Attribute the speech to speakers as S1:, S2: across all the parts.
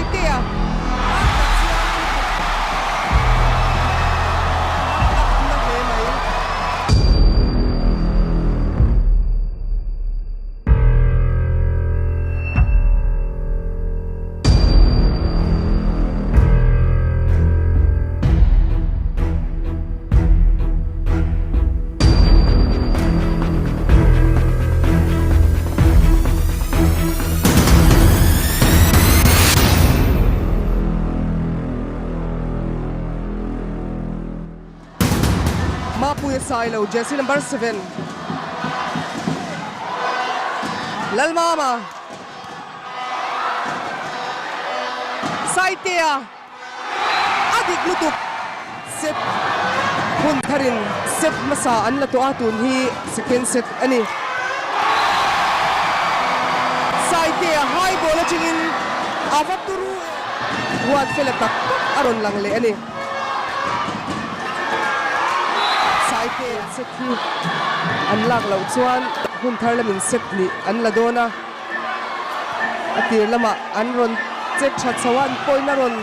S1: Saitea. Mapuya Sailo, jersey number 7. Lalmama. Saitea. Adik lutuk. Set Huntharin. Set masa an lato atun hi second set ani. Saitea high ball chingin avat turu. Huat felatak aron lang le ani. Saitea set hi an lang lau chuan Hunthar lamin set ni an ladona atir lama an ron check chat sawan point na ron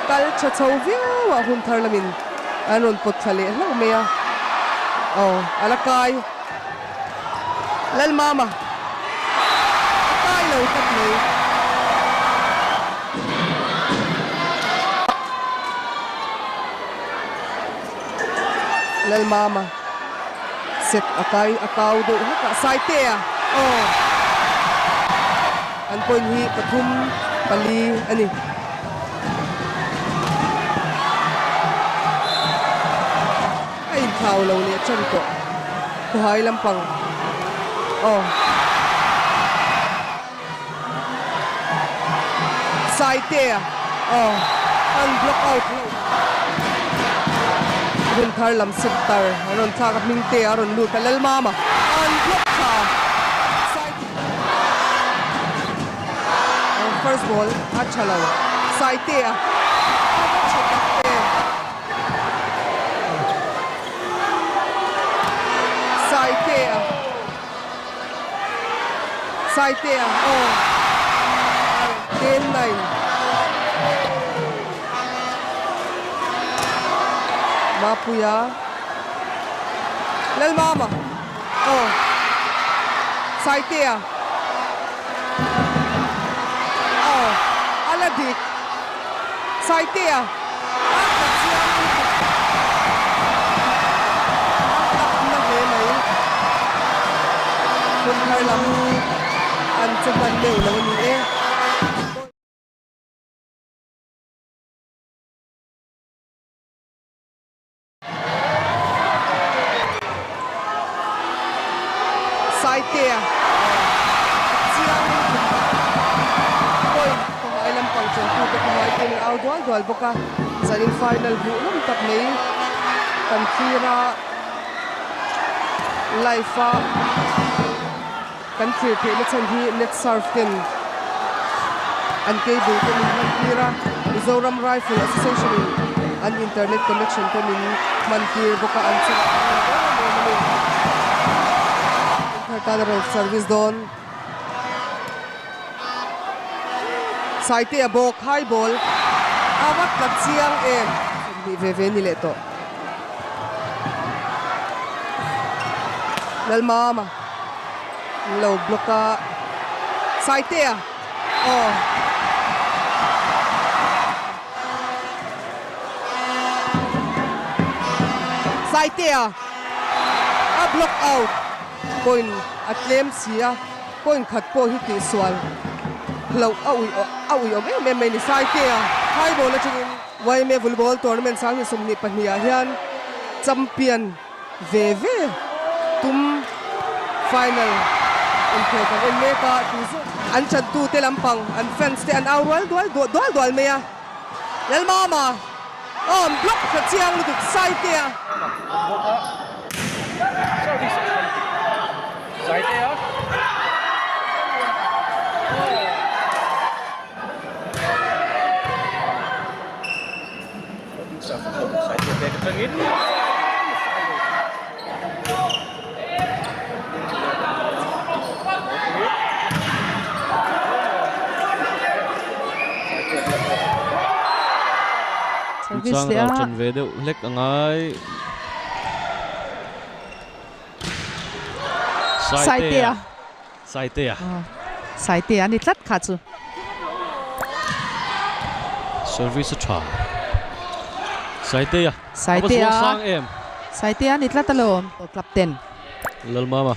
S1: kal chat saw viawa Hunthar lamin an ron pot thale lau meya alakay lalmama atay lau tat ni lalmama set akay akaw do haka Saitea an point hi pathum pali ani ay thaw lo ni chan ko kuhay lampang Saitea an block out lo Hunthar lam settar aron thak mingte aron lut lalmama an block ka first ball achalaw Saitea Saitea 10-9 Mapuya lalmama Saitea aladik Saitea Hunthar lam an chuman leu lo ni Saitea kuhay lang pang chonto kuhay din dual boka sa final buong tap may kanfira life country let's hi net surf din an cable ko min kanfira Mizo Rifle Association an internet connection ko min mantir boka an service don Saitea bok high ball awat latsiang di veve ni leto lalmama low blocka Saitea Saitea a block out point at lem sia point khat po hiti swal low awi me ni Saitea high ball la chingin wai me volleyball tournament sang ni somni pahnia hian champion veve tum final in kan en meka tuzo an chan tu te lampang an fans te an awal dual meya lalmama block ka chiang lu Saitea
S2: Saitea Saitea ke tengin
S3: service
S4: Chang rau chân về đều lek angai.
S3: Saitea.
S4: Saitea.
S3: Saitea ni tlat kha chu.
S4: Service cha. Saitea.
S3: Saitea.
S4: Sang em.
S3: Saitea ni tlat alom. Club 10.
S4: Lal mama.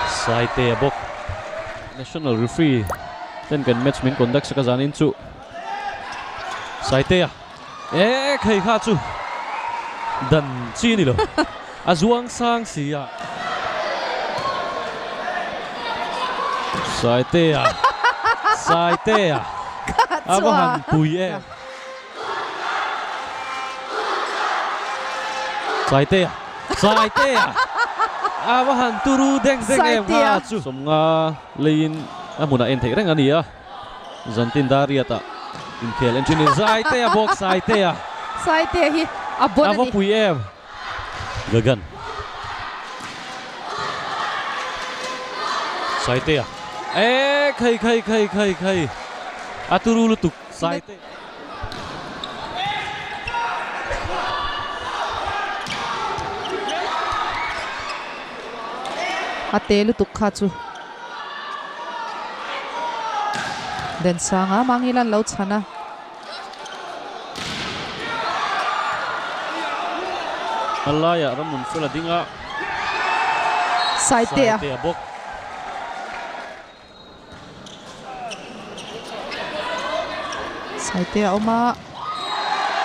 S4: Saitea bok. National referee. Ten kan match min conduct sa kazanin chu. Saitea. Khai kha chu. Dan chi ni lo. Azuang sang sia. Saitea. Saitea. Abahan pui em. Saitea. Saitea. Abahan turu deng deng em ha chu. Somnga lein amuna en thei reng ani a. Zantin dariata. In khel en chini Saitea box Saitea.
S3: Saitea hi abon
S4: Ava
S3: ani.
S4: pui em. Gagan. Saitea. Khai. Aturu lutuk Saitea.
S3: Ate lutuk kha chu. Den sanga mangilan lo chana.
S4: Alaya ramun fela dinga.
S3: Saitea.
S4: Saitea bok.
S3: Saitea oma.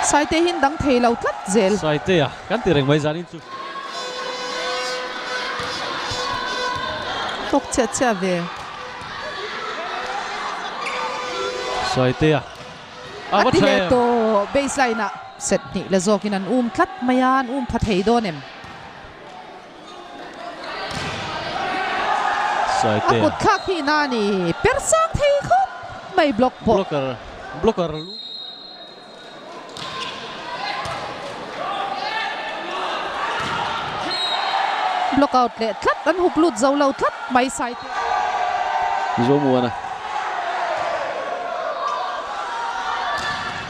S3: Saitea hin dang thei lo tlat zel.
S4: Saitea kan tireng mai zanin chu.
S3: Tok cha ve.
S4: Saitea.
S3: Ati le to baseline na set ni la zokin an tlat mayan phathei donem.
S4: Saitea.
S3: Akut khak hi na ni persang thei khop mai block po.
S4: Blocker lu.
S3: Block out le tlat an huklut zo lo tlat mai Saitea.
S4: Mizo muana.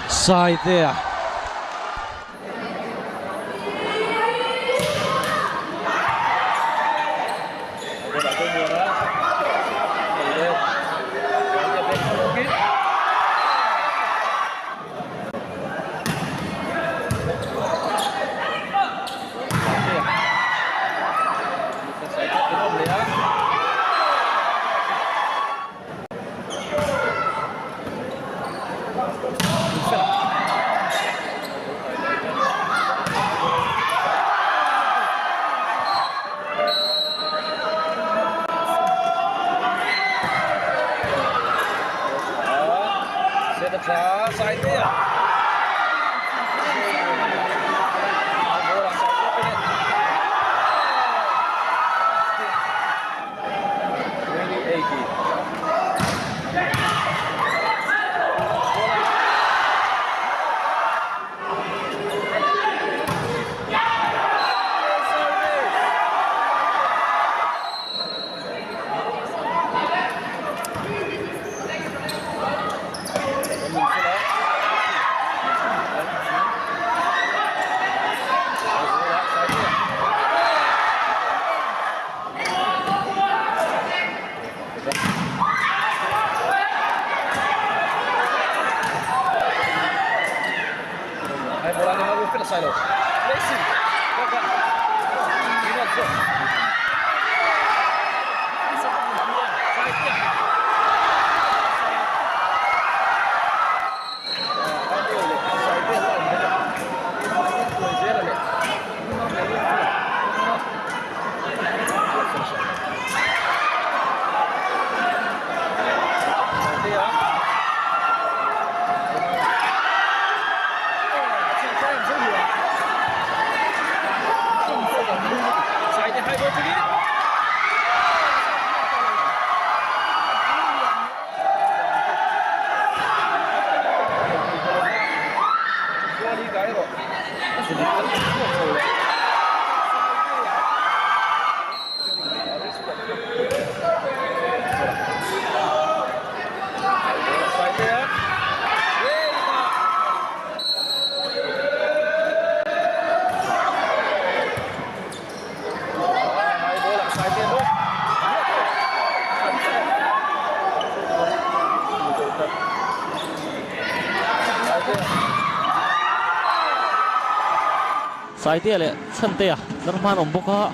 S4: Saitea. Saitea. Sailo. Racing. Saitea le Hunthar darman om boka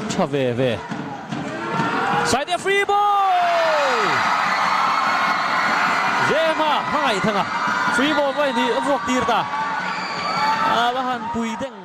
S4: chave ve Saitea free ball Zema hai thanga free ball vai ni avok tir ta bahan pui deng